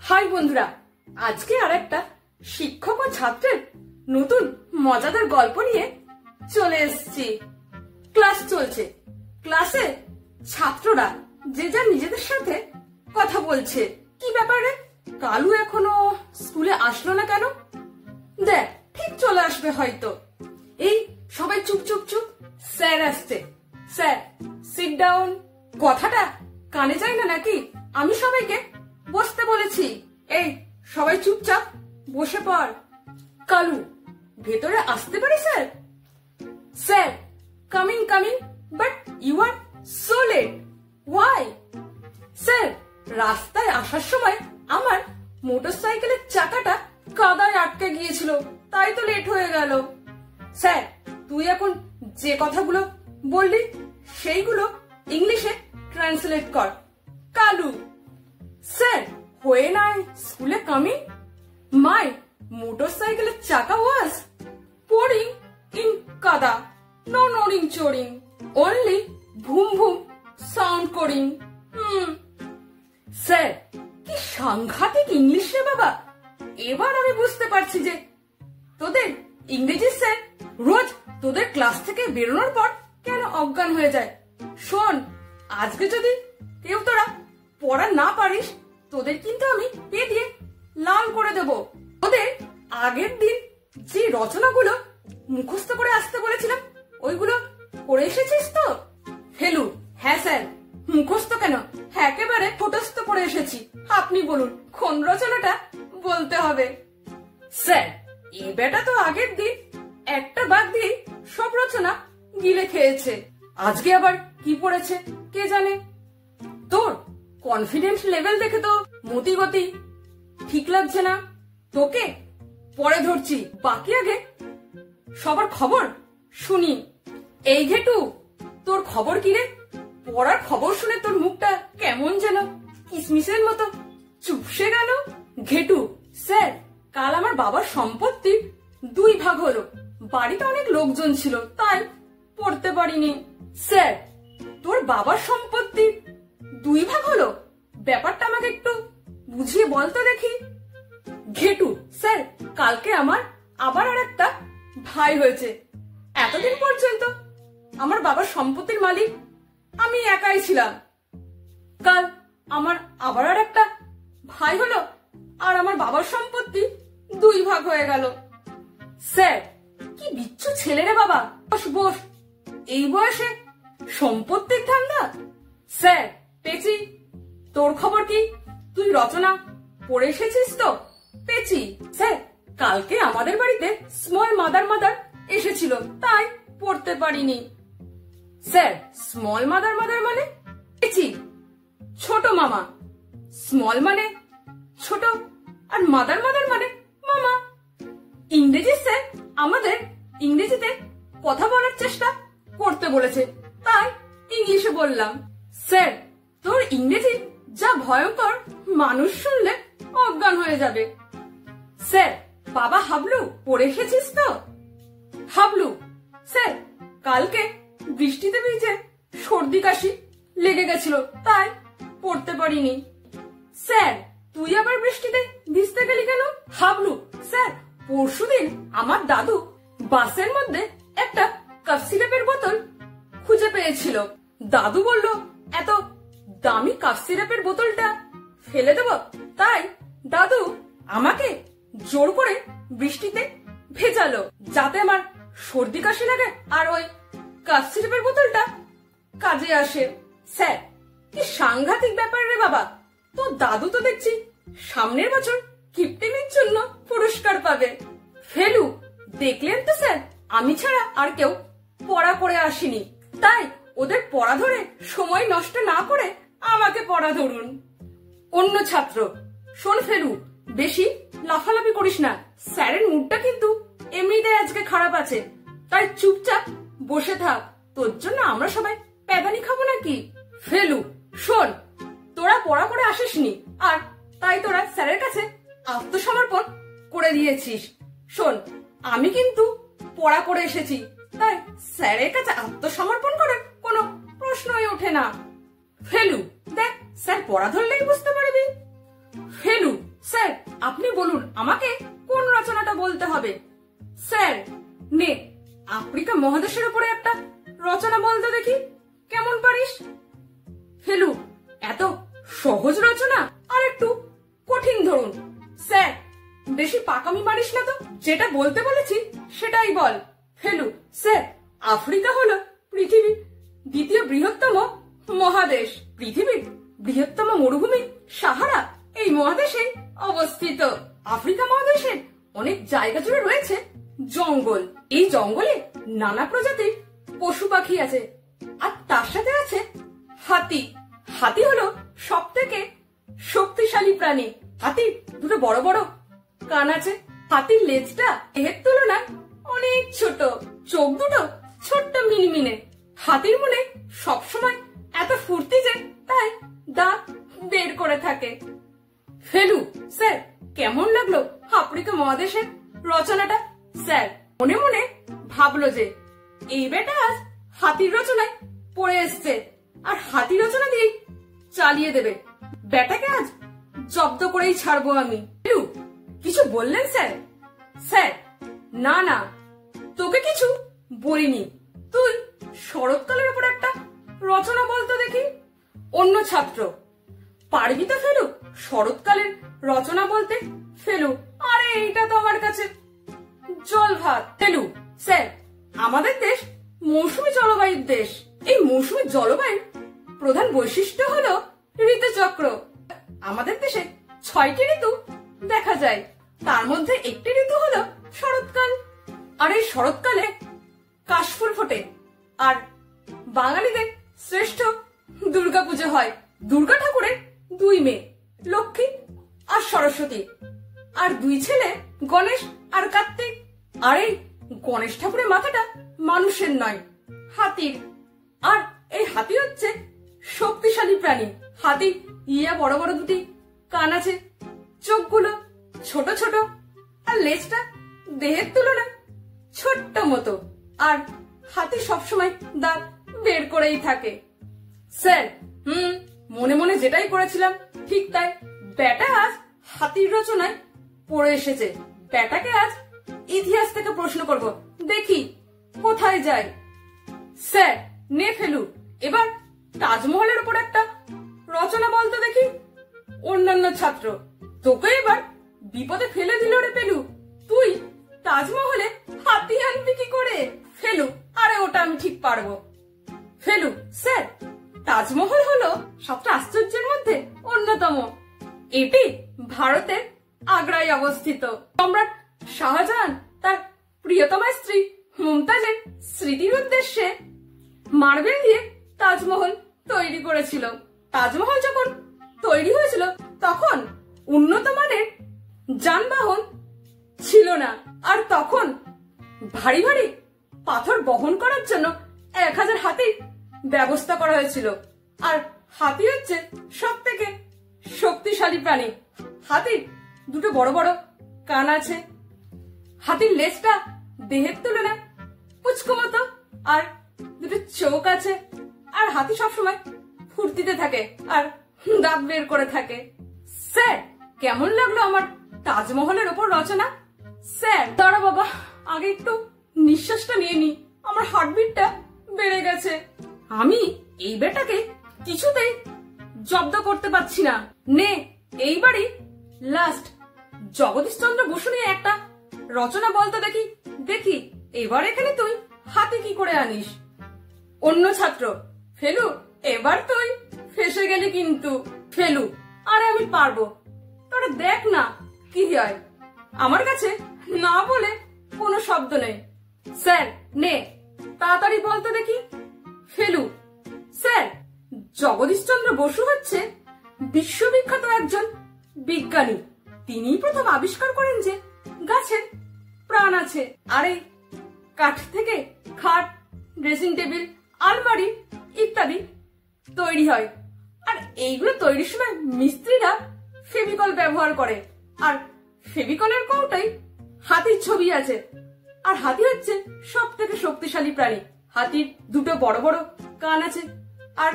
High বন্ধুরা, আজকে আর একটা শিক্ষক ও ছাত্রের নতুন মজাদার গল্প নিয়ে চলে এসেছি। ক্লাস চলছে, ক্লাসে ছাত্ররা যে যার নিজেদের সাথে কথা বলছে। কি ব্যাপারে? কালু এখনো স্কুলে আসলো না কেন? দেখ, ঠিক চলে আসবে হয়তো। এই সবাই চুপ চুপ চুপ, স্যার আসছে। Sir, sit down. কথাটা কানে যায় না নাকি? আমি সবাইকে বসতে বলেছি। এই সবাই চুপচাপ বসে পড়। কালু, ভেতরে আসতে পারি sir? Sir, coming coming, but you are so late. Why? Sir, রাস্তায় আসার সময় আমার মোটরসাইকেলের চাকাটা কাদায় আটকে গিয়েছিল, তাই তো লেট হয়ে গেল। স্যার, তুই এখন যে কথাগুলো বললি সেইগুলো ইংলিশে ট্রান্সলেট কর। Kalu: sir, when I school coming, my motorcycle chaka was pouring in kada, no nodding choring, only boom boom sound করিং। স্যার, কি সাংঘাতিক ইংলিশ রে বাবা! এবার আমি বুঝতে পারছি যে তোদের ইংরেজি স্যার রোজ তোদের ক্লাস থেকে বেরোনোর পর কেন অজ্ঞান হয়ে যায়। শোন, আজকে যদি কেউ তোরা পড়া না পারিস, তোদের কিন্তু আমি পে দিয়ে লাল করে দেব। তোদের আগের দিন যে রচনাগুলো মুখস্থ করে আসতে বলেছিলাম, ওইগুলো পড়ে এসেছিস তো? ফেলু: হ্যাঁ স্যার। মুখস্থ কেন, একেবারে ঠোঁটস্থ পড়ে এসেছি। আপনি বলুন কোন রচনাটা বলতে হবে? স্যার, এ বেটা তো আগের দিন একটা বাদ দিয়ে সব রচনা গিলে খেয়েছে। আজকে আবার কি পড়েছে কে জানে। তোর কনফিডেন্স লেভেল দেখে তো মতি গতি ঠিক লাগছে না। তোকে পরে ধরছি, বাকি আগে সবার খবর শুনি। এই ঘেটু, তোর খবর কি রে? পড়ার খবর শুনে তোর মুখটা কেমন যেন কিসমিসের মতো চুপসে গেল। ঘেটু: স্যার, কাল আমার বাবার সম্পত্তির 2 ভাগ হলো। বাড়িতে অনেক লোকজন ছিল, তাই পড়তে পারিনি। স্যার, তোর বাবার সম্পত্তির 2 ভাগ হলো? ব্যাপারটা আমাকে একটু বুঝিয়ে বলতো দেখি। ঘেটু: স্যার, কালকে আমার আবার আর একটা ভাই হয়েছে। এতদিন পর্যন্ত আমার বাবার সম্পত্তির মালিক আমি একাই ছিলাম। কাল আমার আবার আর একটা ভাই হলো, আর আমার বাবার সম্পত্তি 2 ভাগ হয়ে গেল। স্যার, কি বিচ্ছু ছেলে রে বাবা! বস বস, এই বয়সে সম্পত্তির ধান্দা? স্যার, পেচি, তোর খবর কি? তুই রচনা পড়ে এসেছিস তো? পেচি: স্যার, কালকে আমাদের বাড়িতে স্মল মাদার মাদার এসেছিল, তাই পড়তে পারিনি। স্যার, স্মল মাদার মাদার মানে? পেচি: ছোট মামা। স্মল মানে ছোট, আর মাদার মাদার মানে মামা। ইংরেজি স্যার আমাদের ইংরেজিতে কথা বলার চেষ্টা করতে বলেছে, তাই ইংলিশে বললাম। স্যার, তোর ইংরেজি যা ভয়ঙ্কর, মানুষ শুনলে অজ্ঞান হয়ে যাবে। স্যার, বাবা হাবলু পড়ে এসেছিস তো? হাবলু: স্যার, কালকে বৃষ্টিতে ভিজে সর্দি কাশি লেগে গেছিল, তাই পড়তে পারিনি। স্যার, তুই আবার বৃষ্টিতে ভিজতে গেলি কেন? হাবলু: স্যার, পরশুদিন আমার দাদু বাসের মধ্যে একটা কাফ সিরাপের বোতল খুঁজে পেয়েছিল। দাদু বলল এত দামি কাফ সিরাপের বোতলটা ফেলে দেব, তাই দাদু আমাকে জোর করে বৃষ্টিতে ভেজালো, যাতে আমার সর্দি কাশি লাগে আর ওই কাফ সিরাপের বোতলটা কাজে আসে। স্যার, কি সাংঘাতিক ব্যাপার রে বাবা! তো দাদু তো দেখছি সামনের বছর কিপ্টেমির জন্য পুরস্কার পাবে। ফেলু: দেখলেন তো স্যার, আমি ছাড়া আর কেউ পড়া করে আসেনি, তাই ওদের পড়া ধরে সময় নষ্ট না করে আমাকে পড়া ধরুন। অন্য ছাত্র: শোন ফেলু, বেশি লাফালাফি করিস না। স্যারের মুডটা কিন্তু এমনিতেই আজকে খারাপ আছে, তাই চুপচাপ বসে থাক। তোর জন্য আমরা সবাই প্যাদানি খাবো নাকি? ফেলু: শোন, তোরা পড়া করে আসিসনি, আর তাই তোরা স্যারের কাছে আত্মসমর্পণ করে দিয়েছিস। শোন, আমি কিন্তু পড়া করে এসেছি, তাই স্যারের কাছে আত্মসমর্পণ করার কোনো প্রশ্নই ওঠে না। ফেলু: দেখ, স্যার পড়া ধরলেই বুঝতে পারবি। ফেলু: স্যার আপনি বলুন আমাকে কোন রচনাটা বলতে হবে। স্যার নে আফ্রিকা মহাদেশের উপরে একটা রচনা বলতে দেখি, কেমন পারিস? ফেলু এত সহজ রচনা আর একটু কঠিন ধরুন। স্যার বেশি পাকামি মারিস না তো, যেটা বলতে বলেছি সেটাই বল। ফেলু স্যার আফ্রিকা হলো পৃথিবীর দ্বিতীয় বৃহত্তম মহাদেশ। পৃথিবীর বৃহত্তম মরুভূমি সাহারা এই মহাদেশে অবস্থিত। আফ্রিকা মহাদেশের অনেক জায়গা জুড়ে রয়েছে জঙ্গল। এই জঙ্গলে নানা প্রজাতির পশু পাখি আছে, আর তার সাথে আছে হাতি। হাতি হলো সব থেকে শক্তিশালী প্রাণী। হাতির দুটো বড় বড় কান আছে। হাতির লেজটা এর তুলনায় অনেক ছোট, চোখ দুটো ছোট্ট মিনমিনে। হাতির মনে সবসময় এত ফুর্তি যে তাই দাঁত বের করে থাকে। ফেলু স্যার কেমন লাগলো আফ্রিকা মহাদেশের রচনাটা? স্যার মনে মনে ভাবলো যে এই বেটা আজ হাতির রচনায় পড়ে এসছে, আর হাতি রচনা দিয়েই চালিয়ে দেবে। বেটাকে আজ জব্দ করেই ছাড়বো আমি। ফেলু কিছু বললেন স্যার? স্যার না না, তোকে কিছু বলিনি। তুই শরৎকালের উপর একটা রচনা বলতো দেখি। অন্য ছাত্র পারবি তো ফেলু শরৎকালের রচনা বলতে? ফেলু আরে এইটা তো আমার কাছে জল ভাত। ফেলু স্যার আমাদের দেশ মৌসুমী জলবায়ুর দেশ। এই মৌসুমী জলবায়ুর প্রধান বৈশিষ্ট্য হলো ঋতুচক্র। আমাদের দেশে 6টি ঋতু দেখা যায়, তার মধ্যে একটি ঋতু হলো শরৎকাল। আর এই শরৎকালে কাশফুল ফোটে, আর বাঙালিদের শ্রেষ্ঠ দুর্গাপুজো হয়। দুর্গা ঠাকুরের 2 মেয়ে, লক্ষ্মী আর সরস্বতী, আর 2 ছেলে গণেশ আর কার্তিক। আর এই গণেশ ঠাকুরের মাথাটা মানুষের নয়, হাতির। আর এই হাতি হচ্ছে শক্তিশালী প্রাণী। হাতি ইয়া বড় বড় 2টি কান আছে, চোখগুলো ছোট ছোট, আর লেজটা দেহের তুলনায় ছোট্ট মতো। আর হাতি সবসময় দাঁত বের করেই থাকে। স্যার মনে মনে যেটাই করেছিলাম ঠিক তাই। বেটা আজ হাতির রচনায় পড়ে এসেছে। বেটাকে আজ ইতিহাস থেকে প্রশ্ন করব, দেখি কোথায় যায়। স্যার নে ফেলু এবার তাজমহলের উপর একটা রচনা বলতে দেখি। অন্যান্য ছাত্র তোকে এবার বিপদে ফেলে দিল রে ফেলু, তুই তাজমহলে হাতি আনবি কি করে? ফেলু আরে ওটা আমি ঠিক পারবো। ফেলু স্যার তাজমহল হলো 7টা আশ্চর্যের মধ্যে অন্যতম। এটি ভারতের আগ্রায় অবস্থিত। সম্রাট শাহজাহান তার প্রিয়তমা স্ত্রী মুমতাজের স্মৃতির উদ্দেশ্যে মার্বেল দিয়ে তাজমহল তৈরি করেছিল। তাজমহল যখন তৈরি হয়েছিল তখন উন্নত মানের যানবাহন ছিল না, আর তখন ভারী ভারী পাথর বহন করার জন্য 1000 হাতির ব্যবস্থা করা হয়েছিল। আর হাতি হচ্ছে সব থেকে শক্তিশালী প্রাণী। হাতির 2টো বড় বড় কান আছে। হাতির লেজটা দেহের তুলনায় পুচকো মতো, আর 2টো চোখ আছে। আর হাতি সবসময় ফুর্তিতে থাকে আর দাঁত বের করে থাকে। স্যার কেমন লাগলো আমার তাজমহলের ওপর রচনা? স্যার দাঁড়া বাবা, আগে একটু নিঃশ্বাসটা নিয়ে নি, আমার হার্টবিটটা বেড়ে গেছে। আমি এই বেটাকে কিছুতেই জব্দ করতে পারছি না। নে এইবারই লাস্ট জগদীশচন্দ্র বসু নিয়ে একটা রচনা বলতে দেখি। দেখি এবার এখানে তুই হাতি কি করে আনিস। অন্য ছাত্র ফেলু এবার তুই ফেসে গেলি কিন্তু। ফেলু আরে আমি পারবো, তোরা দেখ না কি হয়। আমার কাছে না বলে কোনো শব্দ নেই। স্যার নে তাড়াতাড়ি বলতে দেখি। ফেলু স্যার জগদীশচন্দ্র বসু হচ্ছে বিশ্ববিখ্যাত একজন বিজ্ঞানী। তিনিই প্রথম আবিষ্কার করেন যে গাছের প্রাণ আছে, আর এই কাঠ থেকে খাট, ড্রেসিং টেবিল, আলমারি ইত্যাদি তৈরি হয়। আর এইগুলো তৈরির সময় মিস্ত্রিরা ফেভিকল ব্যবহার করে, আর ফেভিকলের কৌটায় হাতির ছবি আছে। আর হাতি হচ্ছে সব থেকে শক্তিশালী প্রাণী। হাতির 2টো বড় বড় কান আছে, আর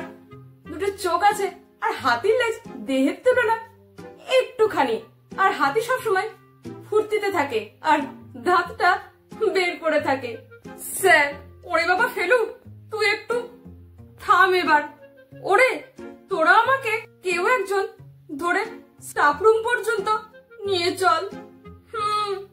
2টো চোখ আছে। আর হাতির লেজ দেহের তুলনায় একটুখানি আর হাতি সবসময় ফুর্তিতে থাকে আর দাঁতটা বের করে থাকে। স্যার, ওরে বাবা ফেলু, তুই একটু থাম এবার। ওরে, তোরা আমাকে কেউ একজন ধরে স্টাফ রুম পর্যন্ত নিয়ে চল। হুম।